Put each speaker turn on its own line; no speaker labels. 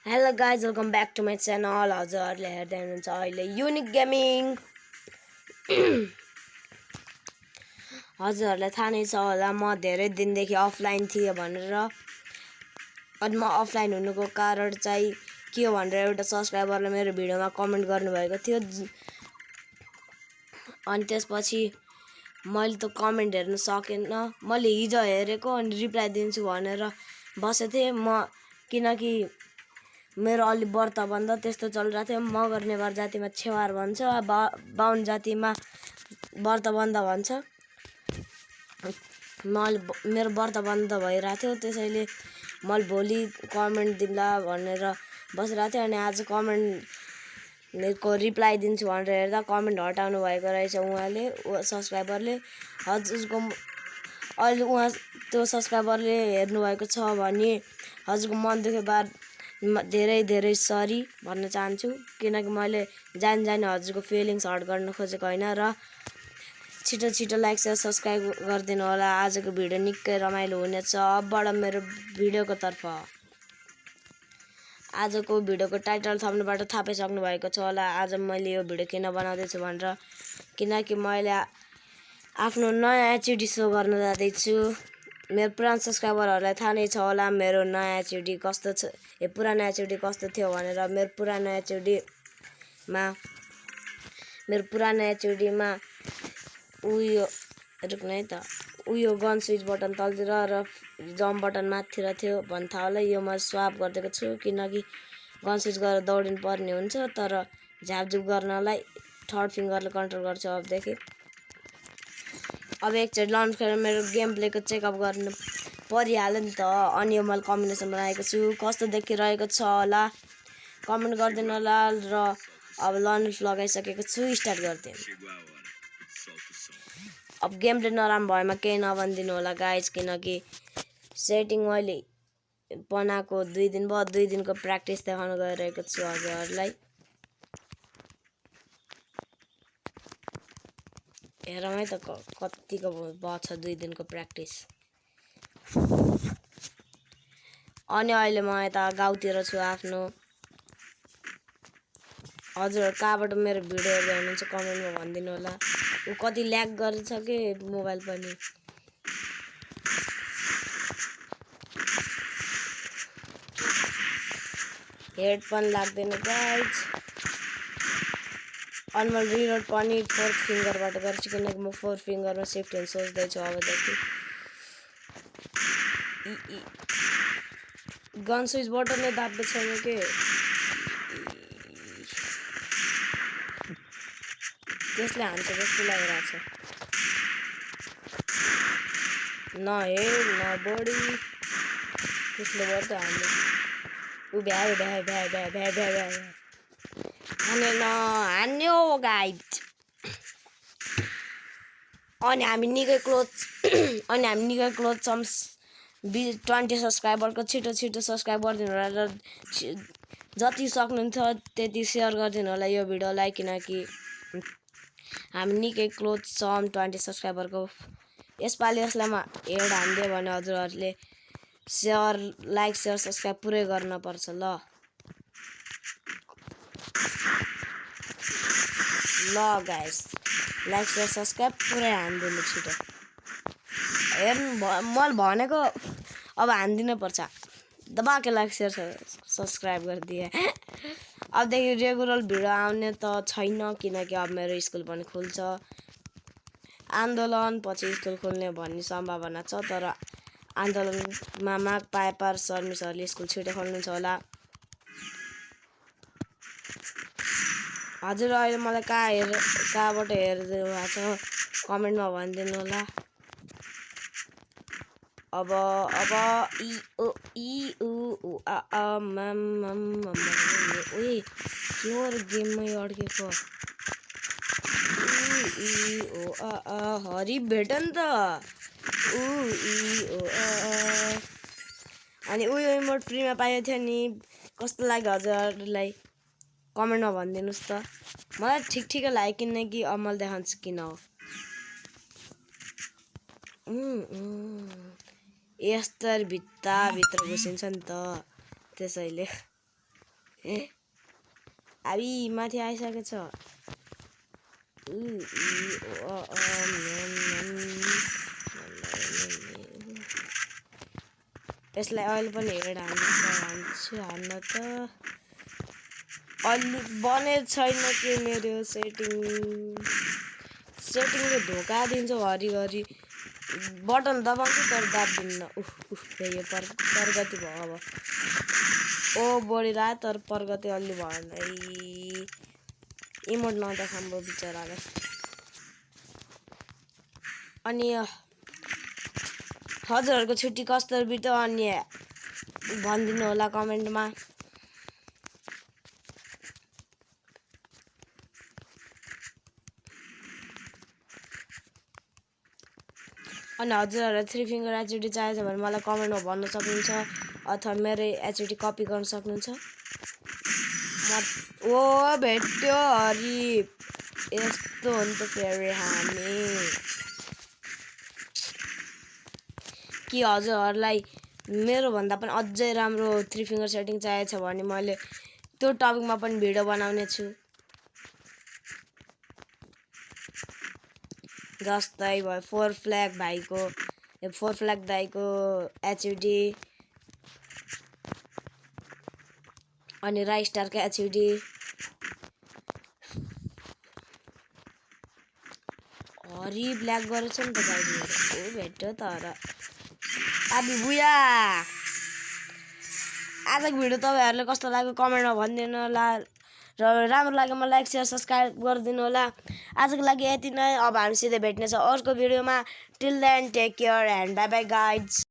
Hello guys, welcome back to my channel. हजुरहरूले हेर्दै हुनुहुन्छ अहिले युनिक गेमिङ। हजुरहरूलाई थाहा नै छ होला म धेरै दिनदेखि अफलाइन थिएँ भनेर। अनि म अफलाइन हुनुको कारण चाहिँ के हो भनेर एउटा सब्स्क्राइबरले मेरो भिडियोमा कमेन्ट गर्नुभएको थियो। अनि त्यसपछि मैले त कमेन्ट हेर्न सकेन। मैले हिजो हेरेको अनि रिप्लाई दिन्छु भनेर बसेको थिएँ म, किनकि मेरो अलि व्रत बन्द त्यस्तो चलिरहेको थियो। मगर नेवार जातिमा छेवार भन्छ, बाहुन जातिमा व्रत बन्द भन्छ। मेरो व्रत बन्द भइरहेको थियो, त्यसैले मैले भोलि कमेन्ट दिन्ला भनेर बसिरहेको थिएँ। अनि आज कमेन्टको रिप्लाई दिन्छु भनेर हेर्दा कमेन्ट हटाउनु भएको रहेछ उहाँले, सब्स्क्राइबरले। हजुरको अहिले त्यो सब्स्क्राइबरले हेर्नुभएको छ भने हजुरको मन दुखे बाद धेरै धेरै सरी भन्न चाहन्छु, किनकि मैले जानी हजुरको फिलिङ्स हर्ट गर्न खोजेको होइन। र छिटो लाइक सेयर सब्स्क्राइब गरिदिनु होला। आजको भिडियो निकै रमाइलो हुनेछ अबबाट मेरो भिडियोको तर्फ। आजको भिडियोको टाइटल थम्बनेलबाट थाहा पाइसक्नु भएको छ होला आज मैले यो भिडियो किन बनाउँदैछु भनेर। किनकि मैले आफ्नो नयाँ एचडी सो गर्न जाँदैछु। मेरो पुरानो सब्स्क्राइबरहरूलाई थाहा नै छ होला मेरो नयाँ एचडी कस्तो छ, पुरानो एचडी कस्तो थियो भनेर। मेरो पुरानो एचडीमा उयो रुक्नु है त, उयो गन स्विच बटन तलतिर र जम्प बटन माथितिर थियो भन्ने थाहा होला। यो म स्वाप गरिदिएको छु किनकि गन स्विच गरेर दौडिनु पर्ने हुन्छ, तर झापझुप गर्नलाई थर्ड फिङ्गरले कन्ट्रोल गर्छु अबदेखि। अब एकचोटि लन्च गरेर मेरो गेम प्लेको चेकअप गर्नु परिहाल्यो नि त। अनि यो मैले कम्बिनेसन बनाएको छु, कस्तो देखिरहेको छ होला कमेन्ट गरिदिनु होला। र अब लन्च लगाइसकेको छु, स्टार्ट गरिदिउँ। अब गेम प्ले नराम्रो भएमा केही नभनिदिनु होला गाइज, किनकि सेटिङ मैले बनाएको 2 दिन भयो। 2 दिनको प्र्याक्टिस देखाउन गइरहेको छु हजुरहरूलाई। हेरौँ है त कतिको भयो छ 2 दिनको प्र्याक्टिस। अनि अहिले म यता गाउँतिर छु आफ्नो। हजुरहरू कहाँबाट मेरो भिडियो हेर्दै हुनुहुन्छ कमेन्टमा भनिदिनु होला। कति ल्याग गरेछ कि मोबाइल पनि। हेड पनि लाग्दैन गाइज। अनि मैले रिलोड पनि 4th फिङ्गरबाट गर्छु, किनकि म 4th फिङ्गरमा सेफ्टी हुन सोच्दैछु अबदेखि। गन स्विच बटनले दाब्दै छैन के, त्यसले हान्छ जस्तो लागिरहेको छ। न हेड न बडी, त्यसले गर्दा हान्यो। हान्यो गाइड। अनि हामी निकै क्लोज छौँ 20 सब्स्क्राइबरको। छिटो सब्स्क्राइब गरिदिनु होला र जति सक्नुहुन्छ त्यति सेयर गरिदिनु होला यो भिडियोलाई, किनकि हामी निकै क्लोज छौँ 20 सब्स्क्राइबरको। यसपालि यसलाई म हेड हानिदियो भने हजुरहरूले लाइक सेयर सब्स्क्राइब पुरै गर्नुपर्छ ल गाइस। लाइक सेयर सब्स्क्राइब पुरै हानिदिनु छिटो। हेर्नु मैले भनेको अब हानिदिनै पर्छ। दबाके लाइक सेयर सब्स्क्राइब गरिदिए। अबदेखि रेगुलर भिडियो आउने त छैन, किनकि अब मेरो स्कुल पनि खुल्छ। आन्दोलन पछि स्कुल खुल्ने भन्ने सम्भावना छ, तर आन्दोलनमा माग पाएपर सर मिसहरूले स्कुल छिटो खोल्नुहुन्छ होला। हजुर अहिले मलाई कहाँबाट हेर्दै भएको छ कमेन्टमा भनिदिनु होला। अब इ ओ के हो गेममै अड्केको। हरि भेट नि त। अनि उयो इमोट फ्रीमा पाएको थियो नि, कस्तो लाग्यो हजुरहरूलाई कमेन्टमा भनिदिनुहोस् त। मलाई ठिकै लाग्यो, किनकि अब मैले देखाउँछु किन हो। यस्तरी भित्र घुसिन्छ नि त, त्यसैले हामी माथि आइसकेको छ यसलाई अहिले पनि हेरेर हान्न त अलि बनेको छैन कि मेरो सेटिङले धोका दिन्छ घरिघरि बटन दबाउँछु तर दाब्दिन्न यो प्रगति भयो अब ओ बढिरहेको तर प्रगति अलि भएन इमोट नदेखाम्रो बिचरालाई अनि हजुरहरूको छुट्टी कस्तो बित्यो अनि भनिदिनु होला कमेन्टमा अनि हजुरहरूलाई 3 फिङ्गर एचडी चाहिन्छ भने मलाई कमेन्टमा भन्न सक्नुहुन्छ अथवा मेरो एचडी कपी गर्न सक्नुहुन्छ ओ भेट्यो हरि यस्तो हो नि त फेरि हामी कि हजुरहरूलाई मेरो भन्दा पनि अझै राम्रो 3 फिङ्गर सेटिङ चाहिएको छ भने मैले त्यो टपिकमा पनि भिडियो बनाउने छु जस्तै भयो 4 फ्ल्याग भाइको 4 फ्ल्याग दाइको एचडी अनि राई स्टारको एचडी हरि ब्ल्याक गरेछ नि त गाइज मेरो भेट्यो तर आबी बुया आजको भिडियो तपाईहरुले कस्तो लाग्यो कमेन्टमा भनिदिनु होला र राम्रो लाग्यो मलाई लाइक शेयर सब्स्क्राइब गरिदिनु होला आजको लागि यति नै अब हामी सिधै भेट्ने छ अर्को भिडियोमा till then take care and bye bye guys